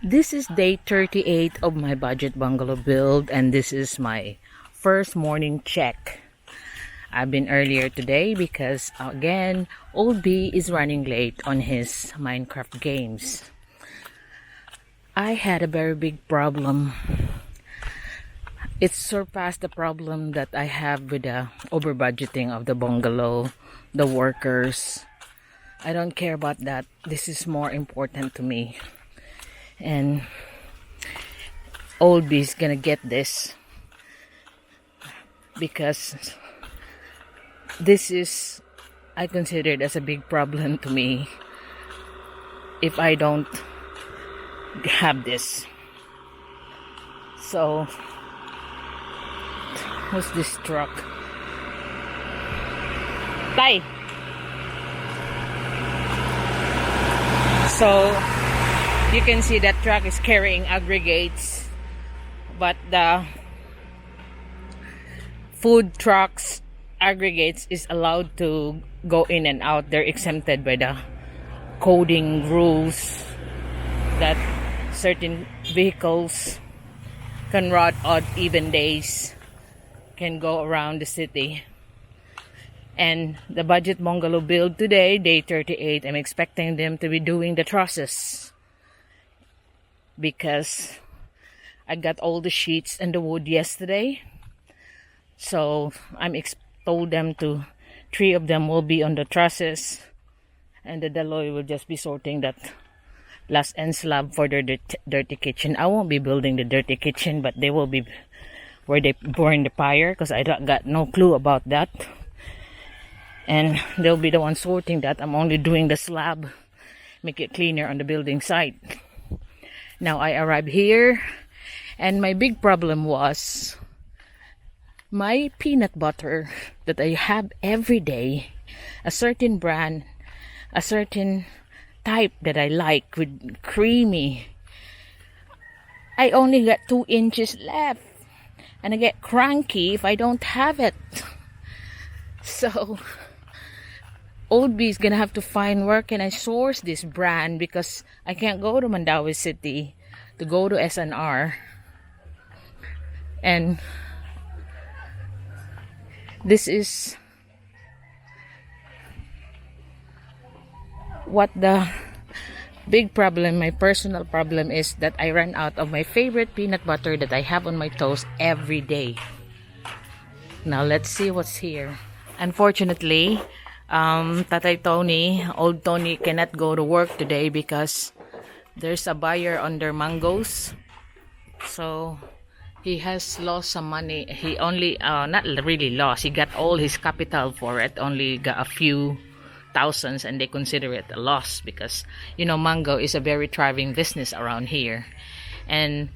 This is day 38 of my budget bungalow build, and this is my first morning check. I've been earlier today because again, old B is running late on his Minecraft games. I had a very big problem. It surpassed the problem that I have with the over budgeting of the bungalow, the workers. I don't care about that. This is more important to me. And old B is gonna get this because this is, I consider it as a big problem to me if I don't have this. So what's this truck? Tay! So you can see that truck is carrying aggregates, but the food trucks aggregates is allowed to go in and out. They're exempted by the coding rules that certain vehicles can run odd even days, can go around the city. And the budget bungalow build today, day 38, I'm expecting them to be doing the trusses because I got all the sheets and the wood yesterday. So I'm told them to, 3 of them will be on the trusses, and the Daloy will just be sorting that last end slab for their dirty kitchen. I won't be building the dirty kitchen, but they will be where they burn the fire, because I got no clue about that. And they'll be the one sorting that. I'm only doing the slab, make it cleaner on the building site. Now I arrived here, and my big problem was my peanut butter that I have every day, a certain brand, a certain type that I like with creamy. I only got 2 inches left, and I get cranky if I don't have it. So old B is gonna have to find where can I source this brand, because I can't go to Mandawi City to go to SNR. And this is what the big problem, my personal problem, is that I ran out of my favorite peanut butter that I have on my toast every day. Now let's see what's here. Unfortunately, Tatay Tony, old Tony, cannot go to work today because there's a buyer on their mangoes. So he has lost some money. He only, not really lost, he got all his capital for it, only got a few thousands, and they consider it a loss because, you know, mango is a very thriving business around here. And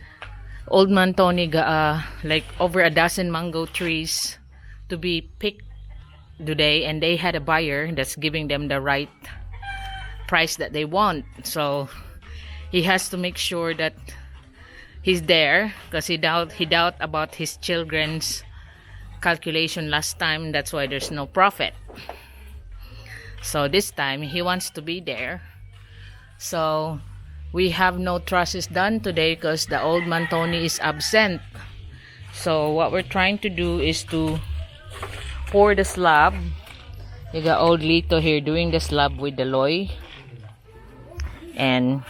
old man Tony got like over a dozen mango trees to be picked today, and they had a buyer that's giving them the right price that they want. So he has to make sure that he's there, because he doubt about his children's calculation last time. That's why there's no profit. So this time he wants to be there. So we have no trusses done today because the old man Tony is absent. So what we're trying to do is to pour the slab. You got old Lito here doing the slab with the loy, and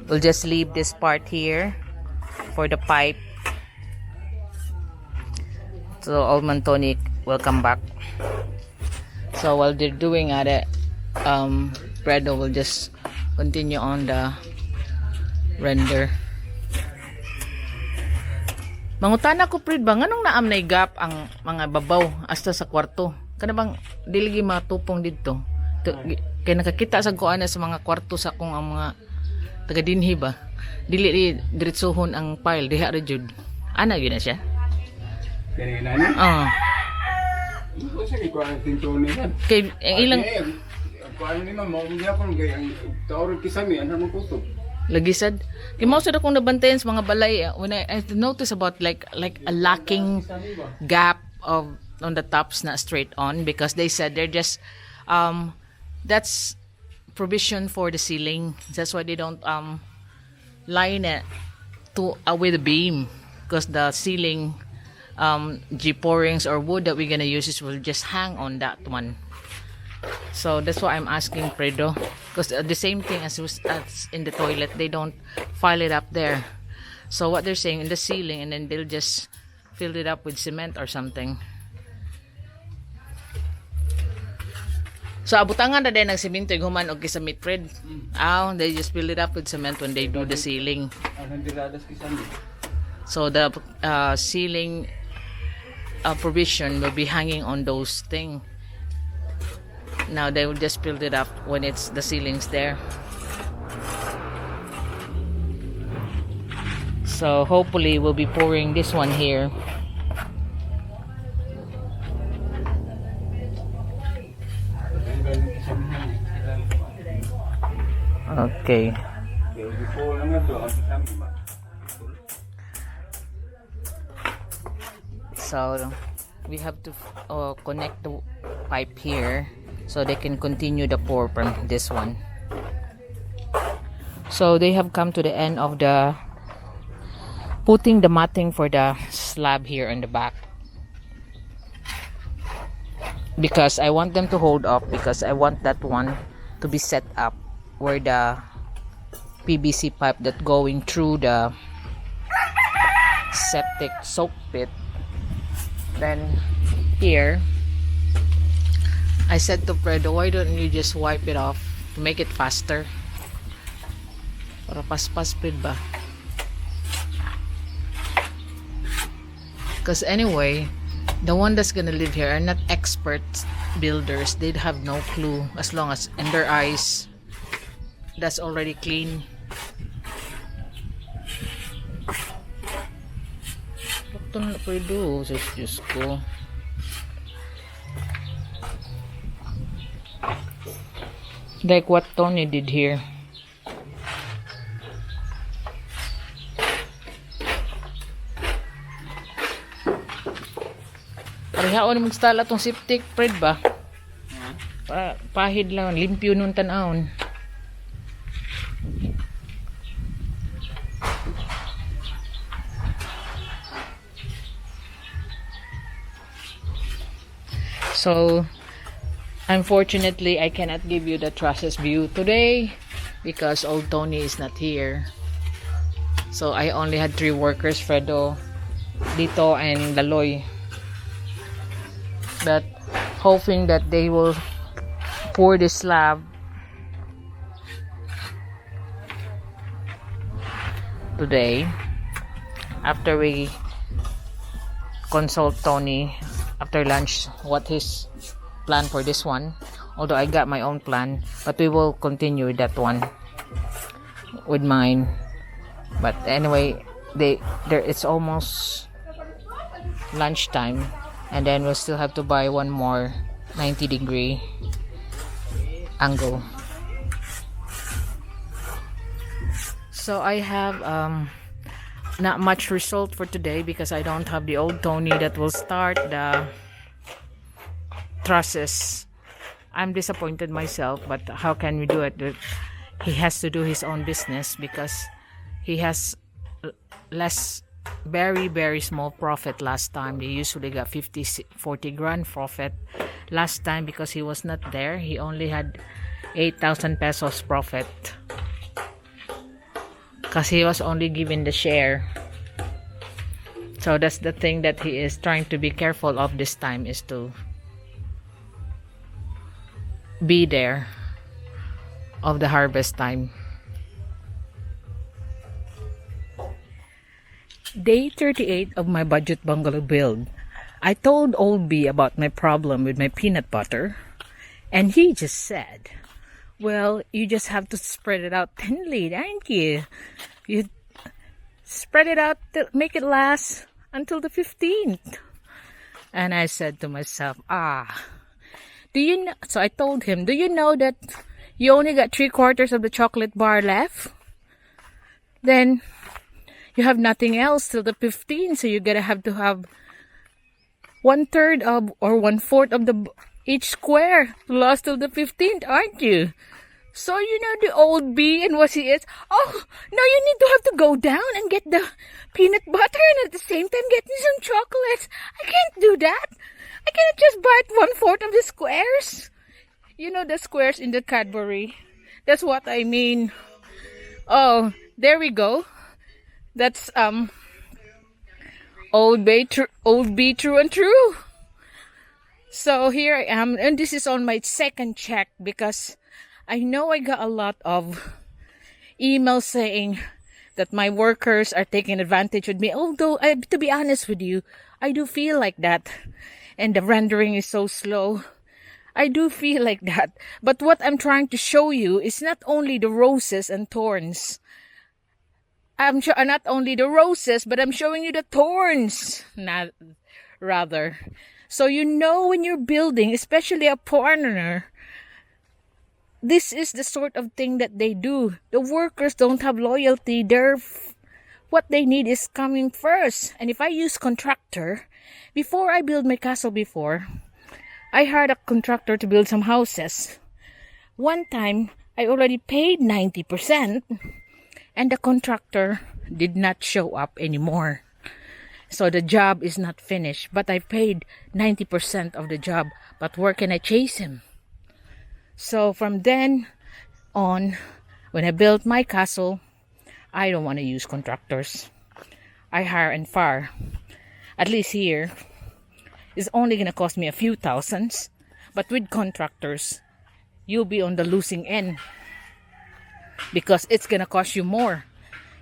we'll just leave this part here for the pipe. So old man Tony will come back. So while they're doing it, Fredo will just continue on the render. Mangutana ko, Fred, bang anong naam na gap ang mga babaw hasta sa kwarto? Kana bang dili matupong dito? Kaya nakakita sa kuana sa mga kwarto sa kung ang mga taga dinhi ba? Dili diretsohon ang pile diha ra jud. Ana gyud na siya? Kani nani? Kasi ko ang tintoni yan. Kay ilang paano ni mama mo gyapon kay ang tawag kisami anha mo kusog. Lagisad. Kaya mo sa akong nabantayan sa mga balay, when I notice about like a lacking gap of on the tops na straight on, because they said they're just that's provision for the ceiling. That's why they don't line it to with a beam, because the ceiling G-pourings or wood that we're gonna use is will just hang on that one. So that's why I'm asking Fredo, because the same thing as in the toilet, they don't file it up there. So what they're saying in the ceiling, and then they'll just fill it up with cement or something. So abutangan na din ng semento human og kisamit, Fred. They just fill it up with cement when they do the ceiling. So the ceiling provision will be hanging on those things. Now they will just build it up when it's the ceilings there. So hopefully we'll be pouring this one here. Okay. So we have to connect the pipe here so they can continue the pour from this one. So they have come to the end of the putting the matting for the slab here in the back, because I want them to hold up, because I want that one to be set up where the PVC pipe that going through the septic soak pit. Then here I said to Fredo, why don't you just wipe it off to make it faster? Para paspaspid ba? Because anyway, the one that's gonna live here are not expert builders. They'd have no clue, as long as in their eyes that's already clean. Ito na Fredo, Diyos ko. Like what Tony did here. Parihaon mo stala tong septic, Fred ba? Pahid lang, limpyo nun tanawon. So unfortunately, I cannot give you the trusses view today because old Tony is not here. So I only had 3 workers, Fredo, Dito, and Laloy. But hoping that they will pour this slab today after we consult Tony after lunch what his plan for this one, although I got my own plan, but we will continue with that one with mine. But anyway, it's almost lunchtime, and then we'll still have to buy one more 90-degree angle. So I have not much result for today because I don't have the old Tony that will start the trusses. I'm disappointed myself, but how can we do it? He has to do his own business because he has very very small profit last time. They usually got 40 grand profit last time. Because he was not there, he only had 8,000 pesos profit because he was only given the share. So that's the thing that he is trying to be careful of this time, is to be there of the harvest time. Day 38 of my budget bungalow build. I told old B about my problem with my peanut butter, and he just said, well, you just have to spread it out thinly, thank you. You spread it out to make it last until the 15th. And I said to myself, do you know? So I told him, do you know that you only got 3/4 of the chocolate bar left? Then you have nothing else till the 15th, so you're gonna have to have 1/3 of or 1/4 of the each square to last till the 15th, aren't you? So you know the old bee and what he is? Oh, no, you need to have to go down and get the peanut butter and at the same time get me some chocolates. I can't do that. I cannot just bite 1/4 of the squares. You know the squares in the Cadbury. That's what I mean. Oh, there we go. That's old bee true and true. So here I am, and this is on my second check because I know I got a lot of emails saying that my workers are taking advantage of me. Although, to be honest with you, I do feel like that. And the rendering is so slow. I do feel like that. But what I'm trying to show you is not only the roses and thorns. Not only the roses, but I'm showing you the thorns. Rather. So you know when you're building, especially a partner, this is the sort of thing that they do. The workers don't have loyalty. What they need is coming first. And if I use contractor, before I build my castle I hired a contractor to build some houses. One time, I already paid 90%, and the contractor did not show up anymore. So the job is not finished, but I paid 90% of the job. But where can I chase him? So from then on, when I built my castle, I don't want to use contractors. I hire and fire. At least here, it's only going to cost me a few thousands. But with contractors, you'll be on the losing end. Because it's going to cost you more.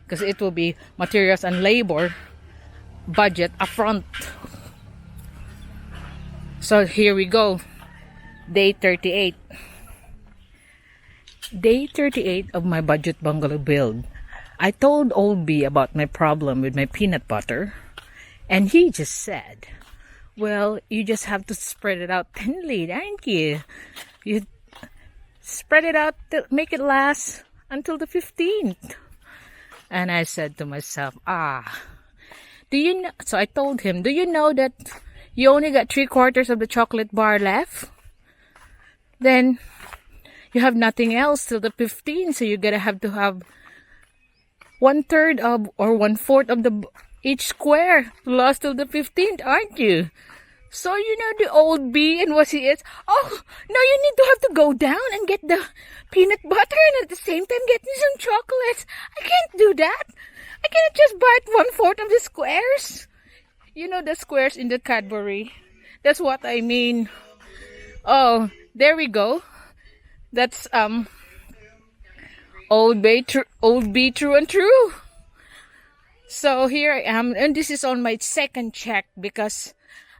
Because it will be materials and labor budget upfront. So here we go. Day 38. Day 38 of my budget bungalow build. I told old B about my problem with my peanut butter, and he just said, well, you just have to spread it out thinly, thank you. You spread it out to make it last until the 15th. And I said to myself, do you know? So I told him, do you know that you only got 3/4 of the chocolate bar left? Then you have nothing else till the 15th, so you're gonna have to have 1/3 of or 1/4 of the each square to last till the 15th, aren't you? So you know the old bee and what he is? Oh, no, you need to have to go down and get the peanut butter and at the same time get me some chocolates. I can't do that. I cannot just bite 1/4 of the squares. You know the squares in the Cadbury. That's what I mean. Oh, there we go. That's old bee true and true. So here I am, and this is on my second check because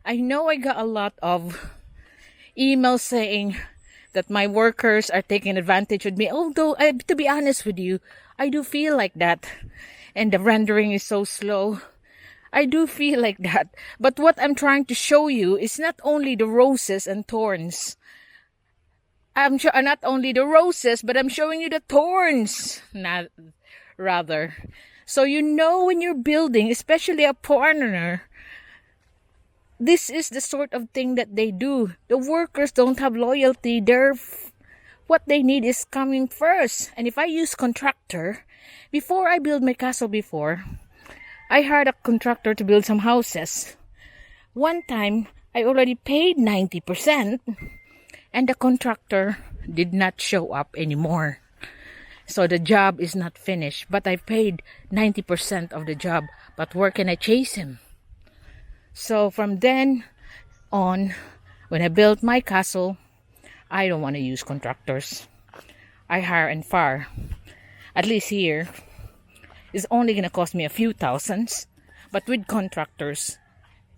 I know I got a lot of emails saying that my workers are taking advantage of me. Although, to be honest with you, I do feel like that. And the rendering is so slow. I do feel like that. But what I'm trying to show you is not only the roses and thorns. Not only the roses, but I'm showing you the thorns. Rather. So you know when you're building, especially a partner, this is the sort of thing that they do. The workers don't have loyalty. What they need is coming first. And if I use contractor, before I build my castle I hired a contractor to build some houses. One time, I already paid 90%, and the contractor did not show up anymore. So the job is not finished, but I paid 90% of the job. But where can I chase him? So from then on, when I built my castle, I don't want to use contractors. I hire and fire. At least here, it's only going to cost me a few thousands. But with contractors,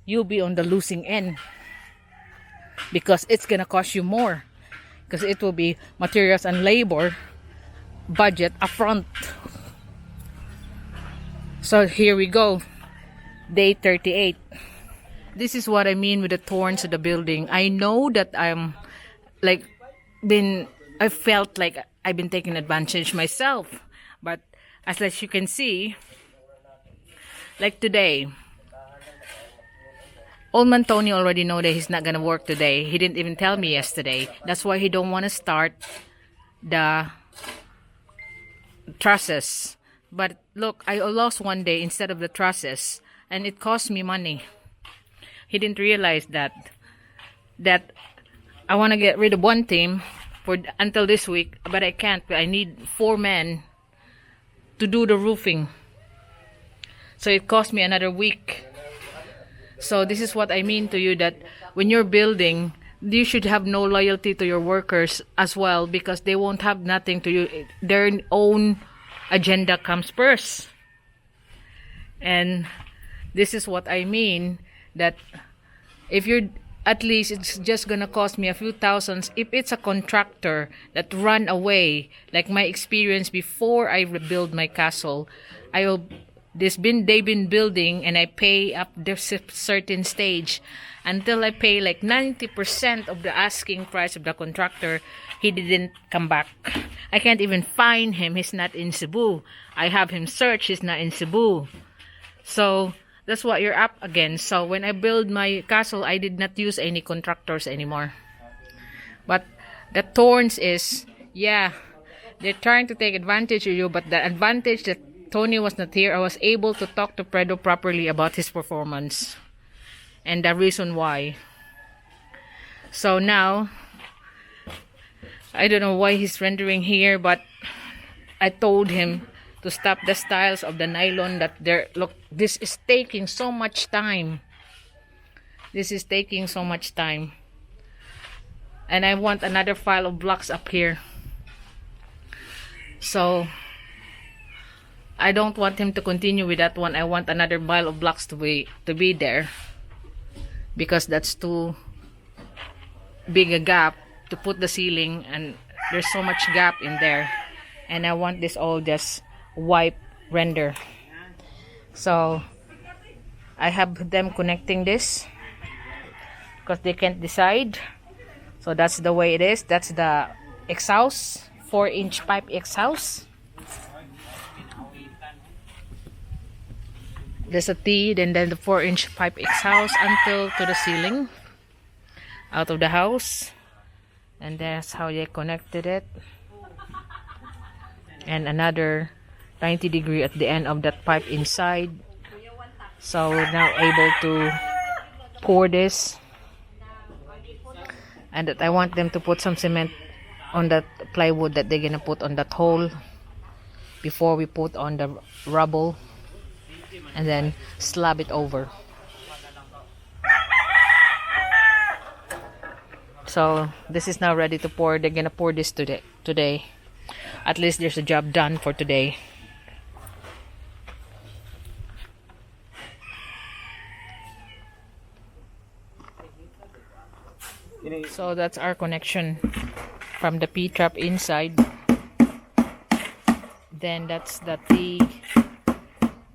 you'll be on the losing end. Because it's going to cost you more. Because it will be materials and labor budget upfront. So here we go. Day 38. This is what I mean with the thorns of the building. I know that I felt like I've been taking advantage myself. But as you can see, like today, old man Tony already know that he's not gonna work today. He didn't even tell me yesterday. That's why he don't want to start the trusses. But look, I lost one day instead of the trusses, and it cost me money. He didn't realize that I want to get rid of one team for until this week, but I can't. I need 4 men to do the roofing. So it cost me another week. So this is what I mean to you, that when you're building, you should have no loyalty to your workers as well, because they won't have nothing to you. Their own agenda comes first. And this is what I mean, that if you're, at least it's just gonna cost me a few thousands. If it's a contractor that run away, like my experience before I rebuild my castle, they've been building, and I pay up this certain stage until I pay like 90% of the asking price of the contractor. He didn't come back. I can't even find him. He's not in Cebu. I have him search. He's not in Cebu. So that's what you're up against. So when I build my castle, I did not use any contractors anymore. But the thorns is, yeah, they're trying to take advantage of you, but the advantage that Tony was not here, I was able to talk to Fredo properly about his performance and the reason why. So now, I don't know why he's rendering here, but I told him to stop the styles of the nylon that there. Look, this is taking so much time. This is taking so much time. And I want another file of blocks up here. So I don't want him to continue with that one. I want another pile of blocks to be there, because that's too big a gap to put the ceiling, and there's so much gap in there, and I want this all just wipe render. So I have them connecting this because they can't decide. So that's the way it is. That's the exhaust, 4-inch pipe exhaust. There's a T, then the 4-inch pipe exhaust until to the ceiling out of the house, and that's how they connected it. And another 90-degree at the end of that pipe inside. So we're now able to pour this, and that I want them to put some cement on that plywood that they're gonna put on that hole before we put on the rubble, and then slab it over. So this is now ready to pour. They're gonna pour this today. At least there's a job done for today. So that's our connection from the P-trap inside. Then that's the T,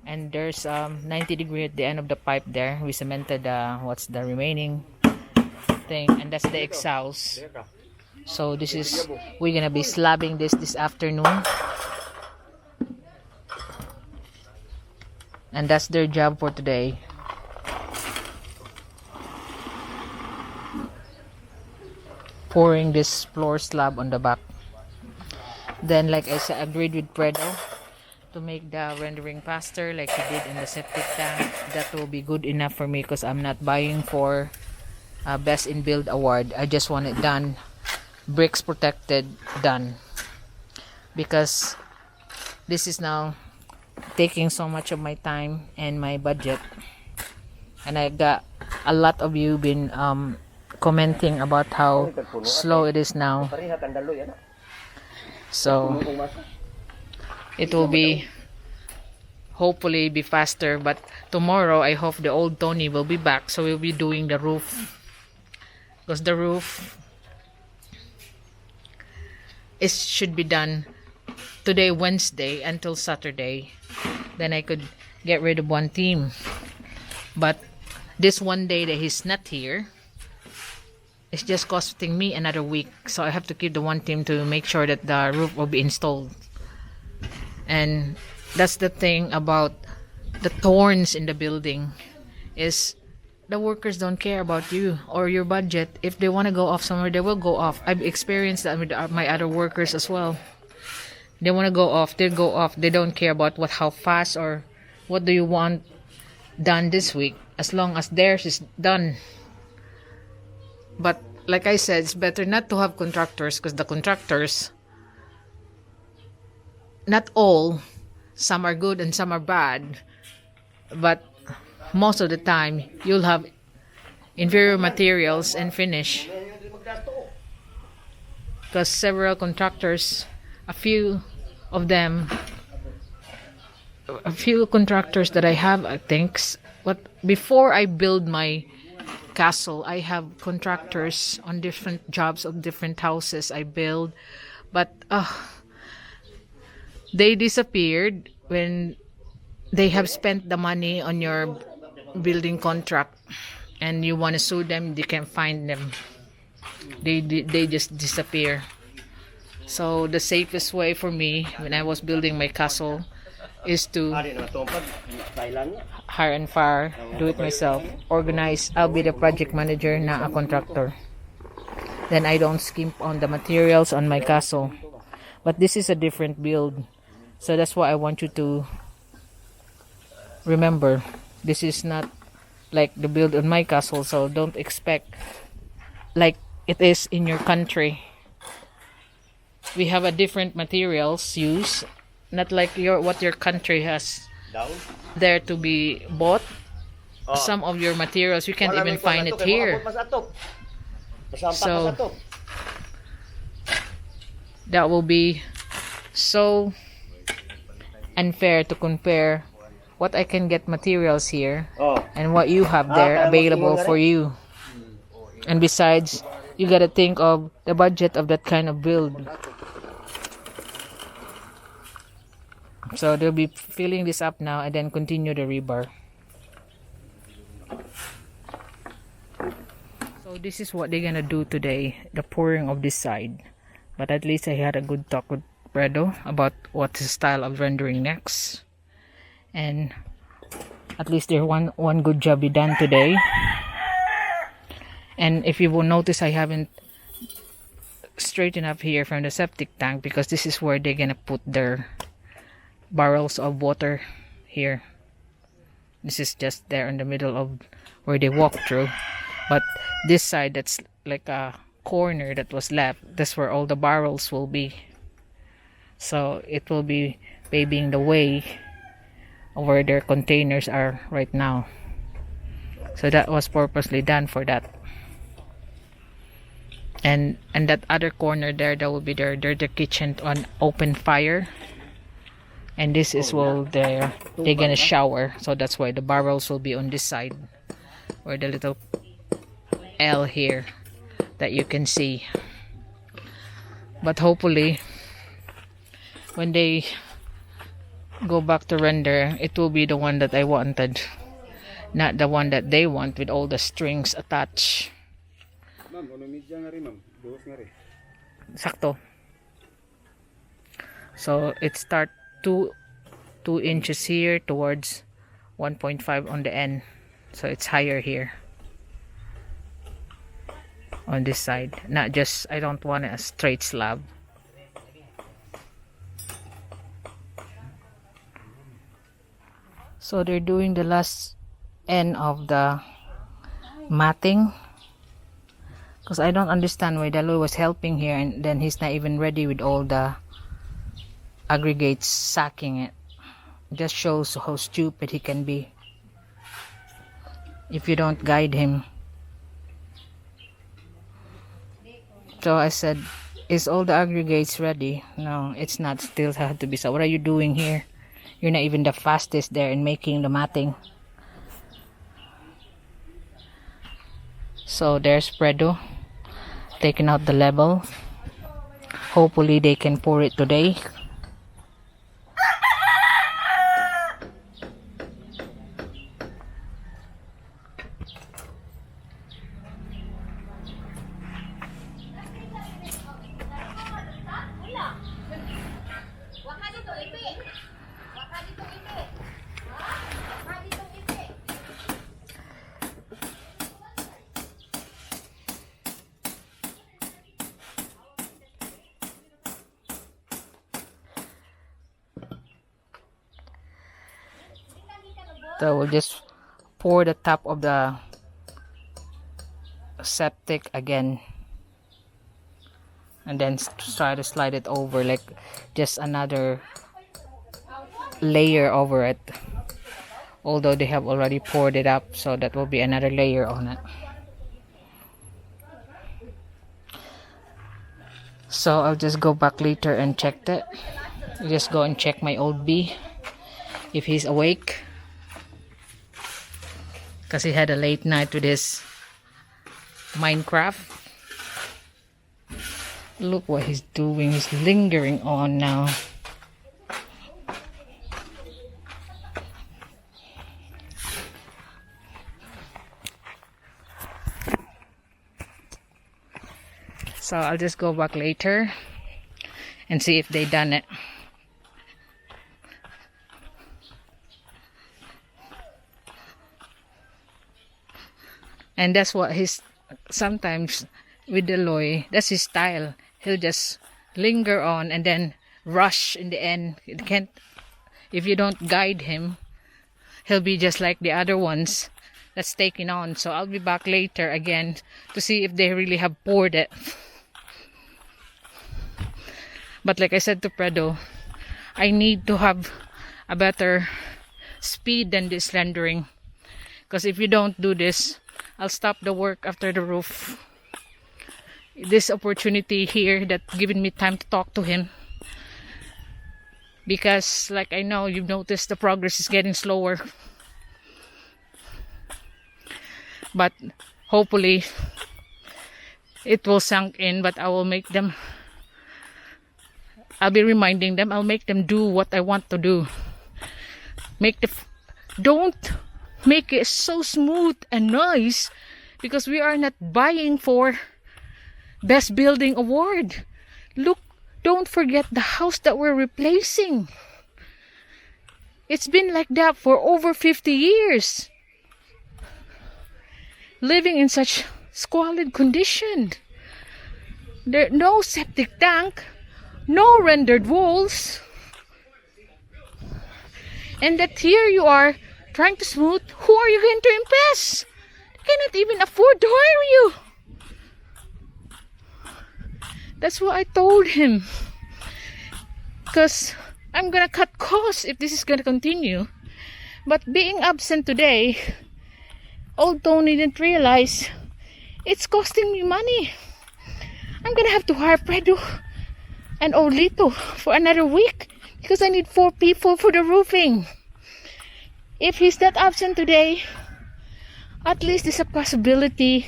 and there's 90-degree at the end of the pipe there. We cemented what's the remaining thing, and that's the exhaust. So this is, we're gonna be slabbing this afternoon, and that's their job for today. Pouring this floor slab on the back. Then, like I said, agreed with Fredo to make the rendering faster, like he did in the septic tank. That will be good enough for me, because I'm not buying for Best in Build award. I just want it done, bricks protected, done, because this is now taking so much of my time and my budget. And I got a lot of you been commenting about how slow it is now. So it will be, hopefully be faster. But tomorrow I hope the old Tony will be back, so we'll be doing the roof, because the roof should be done today, Wednesday, until Saturday. Then I could get rid of one team. But this one day that he's not here, it's just costing me another week. So I have to keep the one team to make sure that the roof will be installed. And that's the thing about the thorns in the building, is the workers don't care about you or your budget. If they want to go off somewhere, they will go off. I've experienced that with my other workers as well. They want to go off. They go off. They don't care about how fast or what do you want done this week, as long as theirs is done. But like I said, it's better not to have contractors, because the contractors, not all, some are good and some are bad, but most of the time you'll have inferior materials and finish, because several contractors, a few contractors that I have, I think, but before I build my castle, I have contractors on different jobs of different houses I build, but they disappeared when they have spent the money on your building contract, and you want to sue them, you can't find them. They just disappear. So the safest way for me when I was building my castle is to hire and fire, do it myself, organize. I'll be the project manager, not a contractor. Then I don't skimp on the materials on my castle. But this is a different build, so that's why I want you to remember, this is not like the build on my castle, so don't expect like it is in your country. We have a different materials used, not like what your country has there to be bought. Some of your materials you can't even find it here. So that will be so unfair to compare what I can get materials here and what you have there available for you. And besides, you gotta think of the budget of that kind of build. So they'll be filling this up now and then continue the rebar. So this is what they're gonna do today, the pouring of this side. But at least I had a good talk with Bredo about what his style of rendering next. And at least there's one good job be done today. And if you will notice, I haven't straightened up here from the septic tank, because this is where they're gonna put their barrels of water here. This is just there in the middle of where they walk through. But this side, that's like a corner that was left, that's where all the barrels will be. So it will be paving the way where their containers are right now. So that was purposely done for that. And that other corner there, that will be their kitchen on open fire. And this is where they're gonna shower. So that's why the barrels will be on this side, or the little L here that you can see. But hopefully when they go back to render, it will be the one that I wanted, not the one that they want with all the strings attached. Sakto. So it start 2 inches here towards 1.5 on the end, so it's higher here on this side. Not just, I don't want a straight slab. So they're doing the last end of the matting, because I don't understand why Dalo was helping here and then he's not even ready with all the aggregates, sacking it. Just shows how stupid he can be if you don't guide him. So I said, is all the aggregates ready? No, it's not. Still have to be. So what are you doing here? You're not even the fastest there in making the matting. So there's Predo taking out the level. Hopefully they can pour it today. So we'll just pour the top of the septic again, and then try to slide it over, like just another layer over it, although they have already poured it up, so that will be another layer on it. So I'll just go back later and check that. I'll just go and check my old bee if he's awake, because he had a late night with his Minecraft. Look what he's doing. He's lingering on now. So I'll just go back later and see if they done it. And that's what he's sometimes with the Loy, that's his style. He'll just linger on and then rush in the end. It can't, if you don't guide him, he'll be just like the other ones that's taking on. So I'll be back later again to see if they really have poured it. But like I said to Predo, I need to have a better speed than this rendering, because if you don't do this, I'll stop the work after the roof. This opportunity here that given me time to talk to him, because like I know you've noticed the progress is getting slower, but hopefully it will sink in. But I'll be reminding them, I'll make them do what I want to do. Don't make it so smooth and nice, because we are not buying for Best Building Award. Look, don't forget the house that we're replacing. It's been like that for over 50 years. Living in such squalid condition. There no septic tank, no rendered walls. And that here you are trying to smooth. Who are you going to impress? They cannot even afford to hire you. That's what I told him. Because I'm gonna cut costs if this is gonna continue. But being absent today, old Tony didn't realize it's costing me money. I'm gonna have to hire Predo and old Lito for another week, because I need 4 people for the roofing. If he's not absent today, at least there's a possibility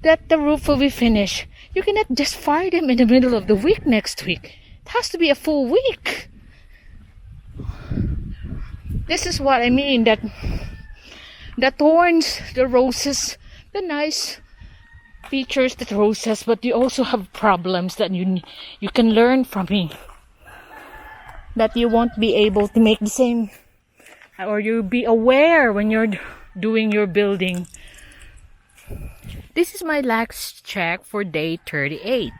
that the roof will be finished. You cannot just fire them in the middle of the week next week. It has to be a full week. This is what I mean, that the thorns, the roses, the nice features that roses, but you also have problems that you can learn from me. That you won't be able to make the same, or you'll be aware when you're doing your building. This is my last check for day 38.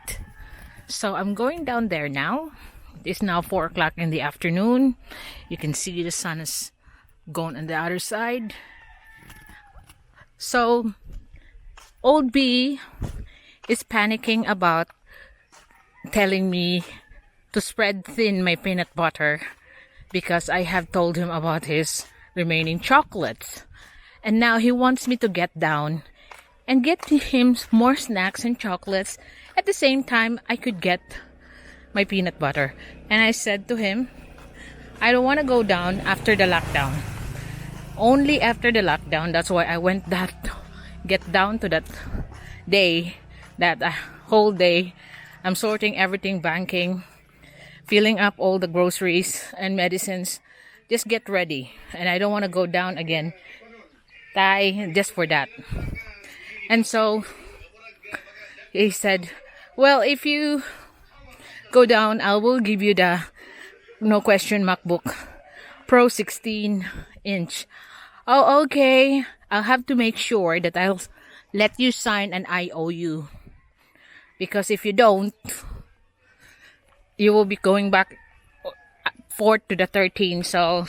So I'm going down there now. It's now 4 o'clock in the afternoon. You can see the sun is gone on the other side. So old B is panicking about telling me to spread thin my peanut butter, because I have told him about his remaining chocolates. And now he wants me to get down and get him more snacks and chocolates. At the same time, I could get my peanut butter. And I said to him, I don't want to go down after the lockdown. Only after the lockdown. That's why I went get down to that day, that whole day. I'm sorting everything, banking, filling up all the groceries and medicines. Just get ready. And I don't want to go down again, just for that. And so he said, well, if you go down, I will give you the no question MacBook Pro 16-inch. Oh, okay. I'll have to make sure that I'll let you sign an IOU. Because if you don't, you will be going back 4th to the 13th. So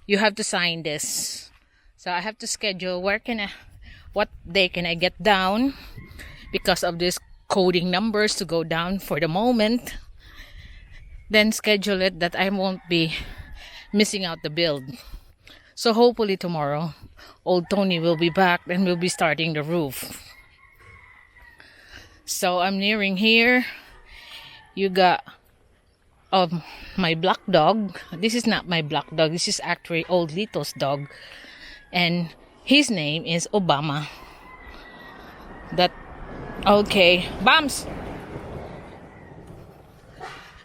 you have to sign this. So I have to schedule what day can I get down because of this coding numbers to go down for the moment. Then schedule it that I won't be missing out the build. So hopefully tomorrow, old Tony will be back and we'll be starting the roof. So I'm nearing here. You got my black dog. This is not my black dog. This is actually old Lito's dog. And his name is Obama. Okay. Bums!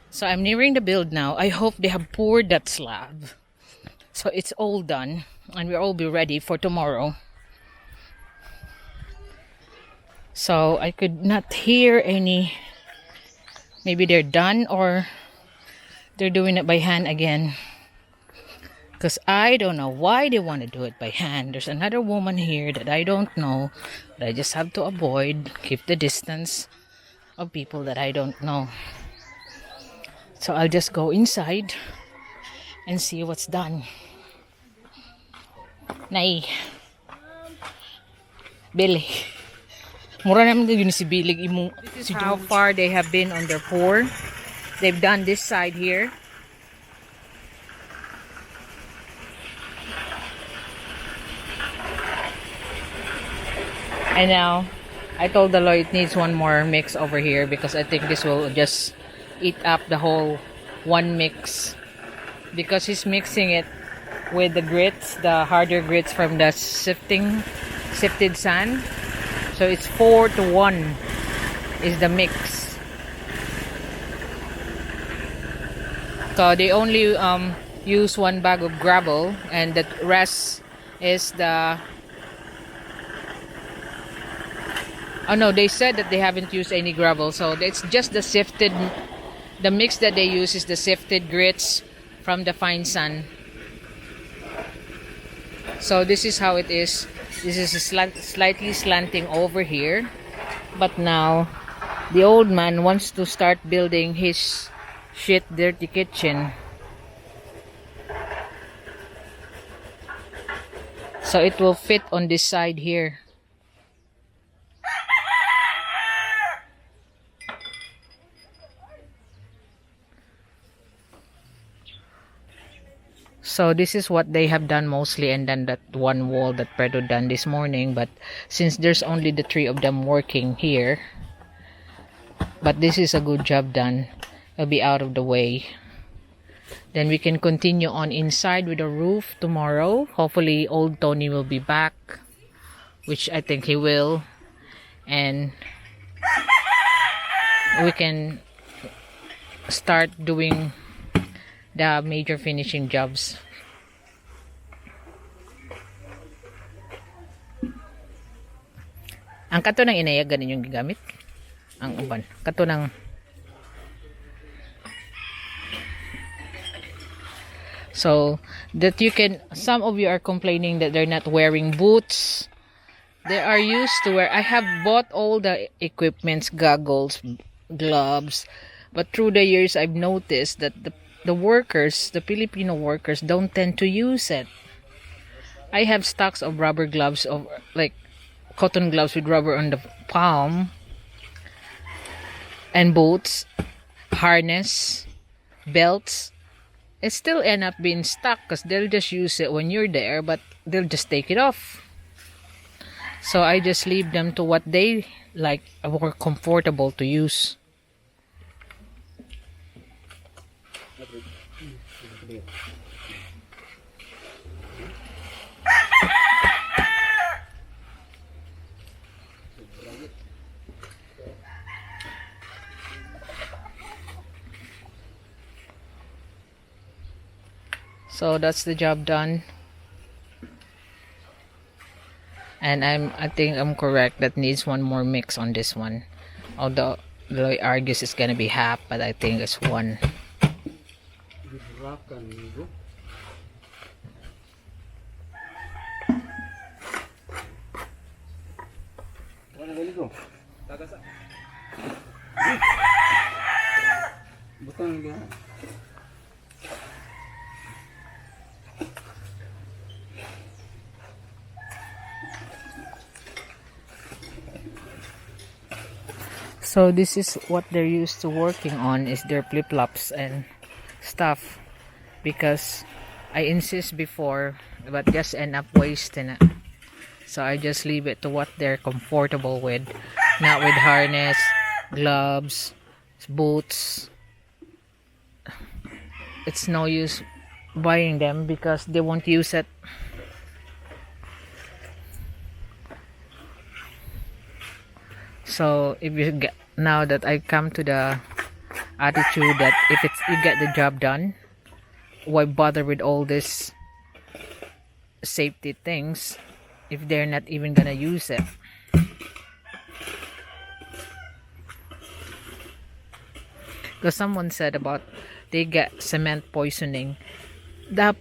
So I'm nearing the build now. I hope they have poured that slab. So it's all done. And we'll all be ready for tomorrow. So I could not hear any. Maybe they're done or they're doing it by hand again. Because I don't know why they want to do it by hand. There's another woman here that I don't know. But I just have to avoid, keep the distance of people that I don't know. So I'll just go inside and see what's done. Nay. Billy. Mura naman yun si Bilig. This is how far they have been on their pour. They've done this side here. And now, I told the Lord it needs one more mix over here because I think this will just eat up the whole one mix. Because he's mixing it with the grits, the harder grits from the sifted sand. So it's 4-1 is the mix. So they only use one bag of gravel and the rest is the... Oh no, they said that they haven't used any gravel. So it's just the sifted... The mix that they use is the sifted grits from the fine sand. So this is how it is. This is a slightly slanting over here. But now, the old man wants to start building his shit dirty kitchen. So it will fit on this side here. So this is what they have done mostly, and then that one wall that Pedro done this morning. But since there's only the 3 of them working here, but this is a good job done. It'll be out of the way. Then we can continue on inside with the roof tomorrow. Hopefully old Tony will be back, which I think he will. And we can start doing the major finishing jobs. Ang kato ng inayag ganin yung gigamit. Ang uban. Kato ng... So, that you can... Some of you are complaining that they're not wearing boots. They are used to wear... I have bought all the equipments, goggles, gloves. But through the years, I've noticed that the workers, the Filipino workers, don't tend to use it. I have stocks of rubber gloves, of like cotton gloves with rubber on the palm, and boots, harness, belts. It still end up being stuck because they'll just use it when you're there, but they'll just take it off. So I just leave them to what they like, more comfortable to use. So that's the job done. And I think I'm correct. That needs one more mix on this one. Although Loy argues it's gonna be half, but I think it's one. So this is what they're used to working on, is their flip-flops and stuff, because I insist before but just end up wasting it. So I just leave it to what they're comfortable with, not with harness, gloves, boots. It's no use buying them because they won't use it. So if you get, now that I come to the attitude that if it's you get the job done, why bother with all this safety things if they're not even gonna use it? Because someone said about they get cement poisoning. The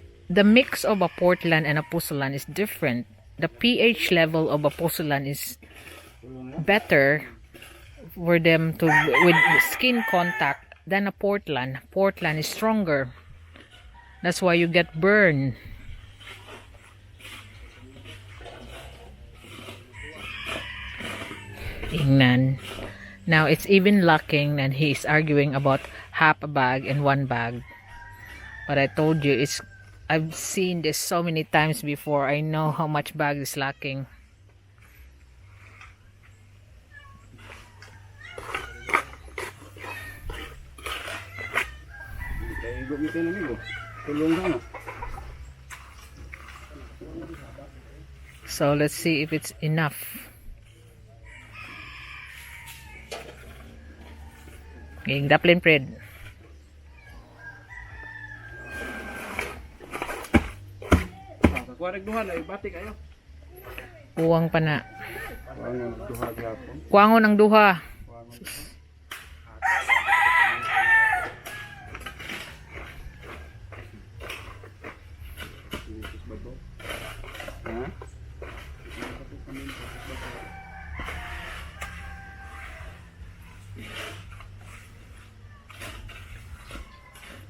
mix of a Portland and a porcelain is different. The pH level of a porcelain is better for them to with skin contact than a Portland. Portland is stronger. That's why you get burned. Ingnan. Now it's even lacking, and he's arguing about half a bag and one bag. But I told you, I've seen this so many times before. I know how much bag is lacking. So let's see if it's enough. Ging daplin Fred. Kuwareg duha na ibati kayo. Uwang pa na. Kuwangon duha gyapon. Kuwangon ang duha. Ha?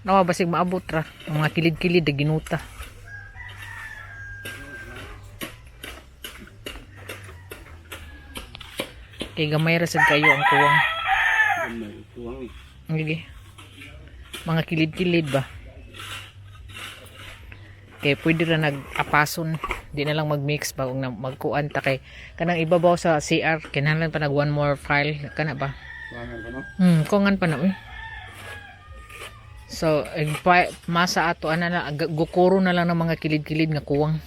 Nawa basig maabot ra ang mga kilid-kilid na ginuta. Kay gamay ra sad kayo ang kuwang. Tuwang eh. Sige. Mga kilid-kilid ba? Kay pwede ra nag-apason. Di na lang mag-mix ba kung magkuan ta kay kanang ibabaw sa CR kinahanglan pa nag one more file kana ba? Kuwangan ka no? Kuwangan pa na uy. So, masa ato ana na gukuro na lang ng mga kilid-kilid nga kuwang.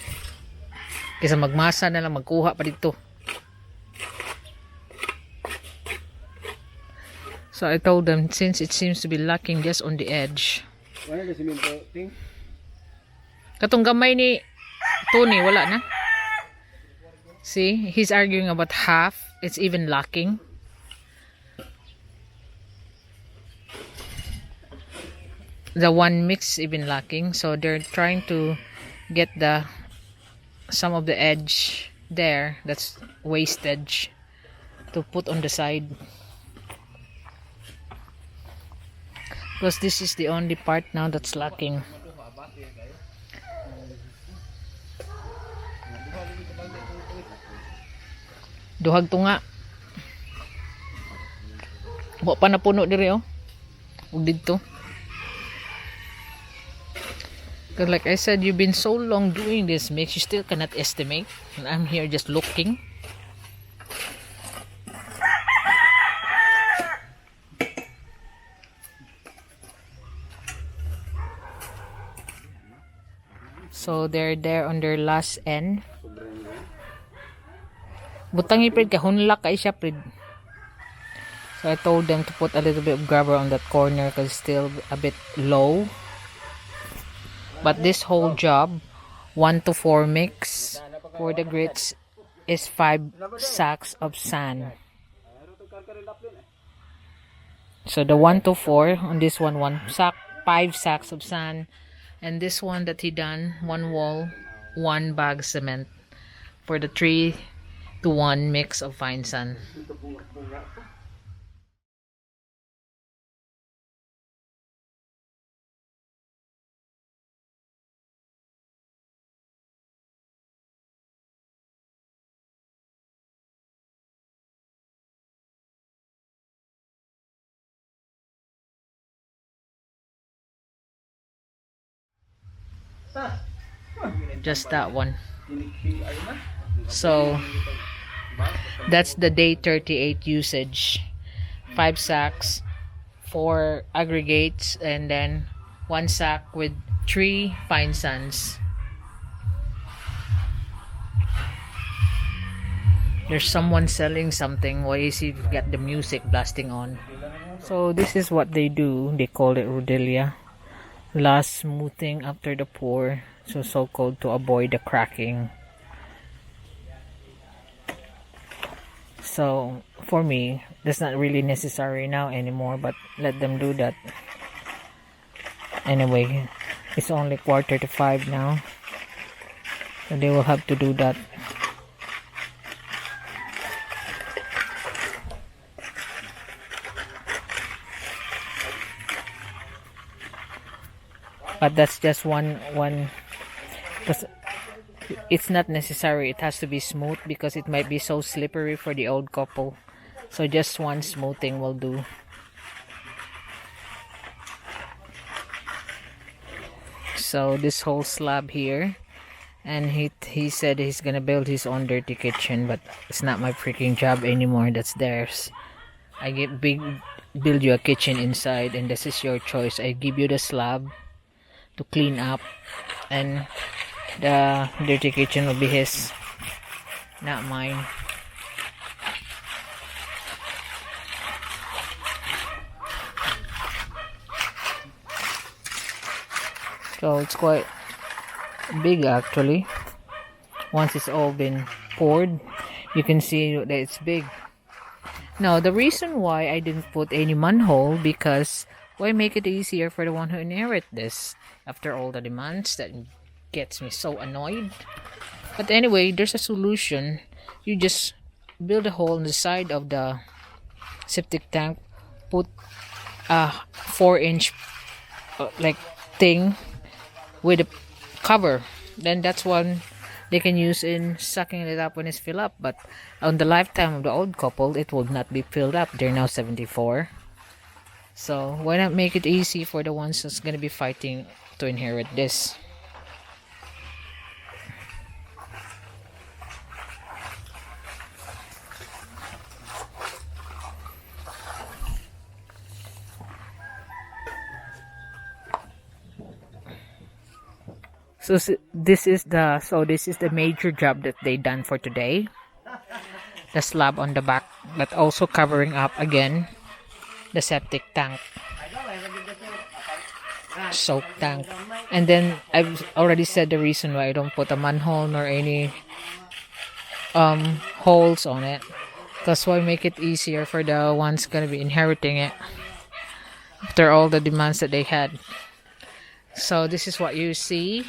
Kaysa magmasa na lang magkuha pa dito. So I told them, since it seems to be lacking just on the edge. Wala na simento ting. Katong gamay ni Tony, wala na. See, he's arguing about half. It's even lacking. The one mix even lacking, so they're trying to get some of the edge there that's wastage to put on the side, because this is the only part now that's lacking. Duhag to nga, wa pa napuno diri oh ug didto. Because like I said, you've been so long doing this mix, you still cannot estimate. And I'm here just looking. So they're there on their last end. Butang iprid ka, hunlak kay siya prid. So I told them to put a little bit of grabber on that corner because it's still a bit low. But this whole job, 1 to 4 mix for the grits, is 5 sacks of sand. So the 1 to 4 on this one, 5 sacks of sand, and this one that he done, 1 wall, 1 bag cement for the 3 to 1 mix of fine sand. Just that one. So that's the day 38 usage. 5 sacks, 4 aggregates, and then 1 sack with 3 pine sands. There's someone selling something. Why is he got the music blasting on? So this is what they do. They call it rodelia. Last smoothing after the pour. So called to avoid the cracking. So for me, that's not really necessary now anymore, but let them do that. Anyway, it's only 4:45 now. So they will have to do that. But that's just one because it's not necessary it has to be smooth, because it might be so slippery for the old couple. So just one smoothing will do. So this whole slab here, and he said he's gonna build his own dirty kitchen, but it's not my freaking job anymore. That's theirs. I build you a kitchen inside, and this is your choice. I give you the slab to clean up, and the dirty kitchen will be his, not mine. So it's quite big actually. Once it's all been poured, you can see that it's big. Now the reason why I didn't put any manhole, because why make it easier for the one who inherit this after all the demands? That gets me so annoyed. But anyway, there's a solution. You just build a hole in the side of the septic tank, put a 4-inch like thing with a cover. Then that's one they can use in sucking it up when it's filled up. But on the lifetime of the old couple, it will not be filled up. They're now 74. So why not make it easy for the ones who's gonna be fighting to inherit this? So this is the major job that they done for today. The slab on the back, but also covering up again the septic tank, soak tank. And then I've already said the reason why I don't put a manhole nor any holes on it, because why make it easier for the ones gonna be inheriting it after all the demands that they had. So this is what you see.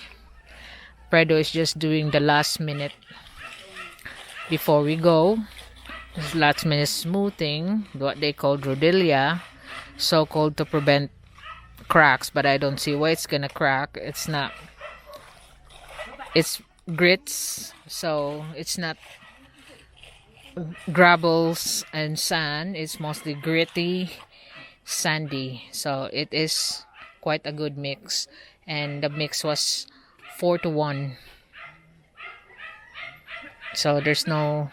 Fredo is just doing the last minute before we go. This last minute smoothing, what they call rodelia, so called to prevent cracks, but I don't see why it's gonna crack. It's not, it's grits, so it's not gravels and sand. It's mostly gritty, sandy, so it is quite a good mix. And the mix was 4-1, so there's no,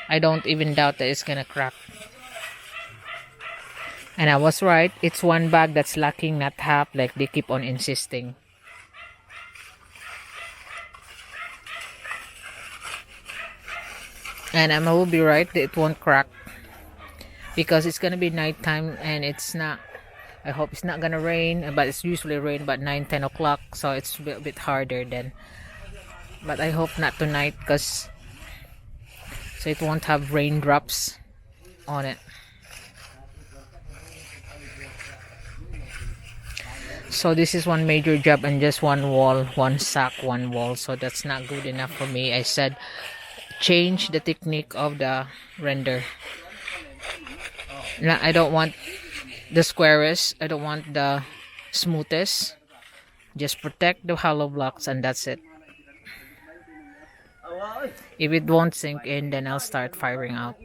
I don't even doubt that it's gonna crack. And I was right, it's one bag that's lacking, not half like they keep on insisting. And I will be right that it won't crack, because it's gonna be nighttime, and it's not, I hope it's not gonna rain, but it's usually rain about 9-10 o'clock, so it's a bit harder then. But I hope not tonight, because so it won't have raindrops on it. So this is one major job and just one wall, one sack, one wall. So that's not good enough for me. I said change the technique of the render. Now, I don't want the squarest, I don't want the smoothest. Just protect the hollow blocks, and that's it. If it won't sink in, then I'll start firing out.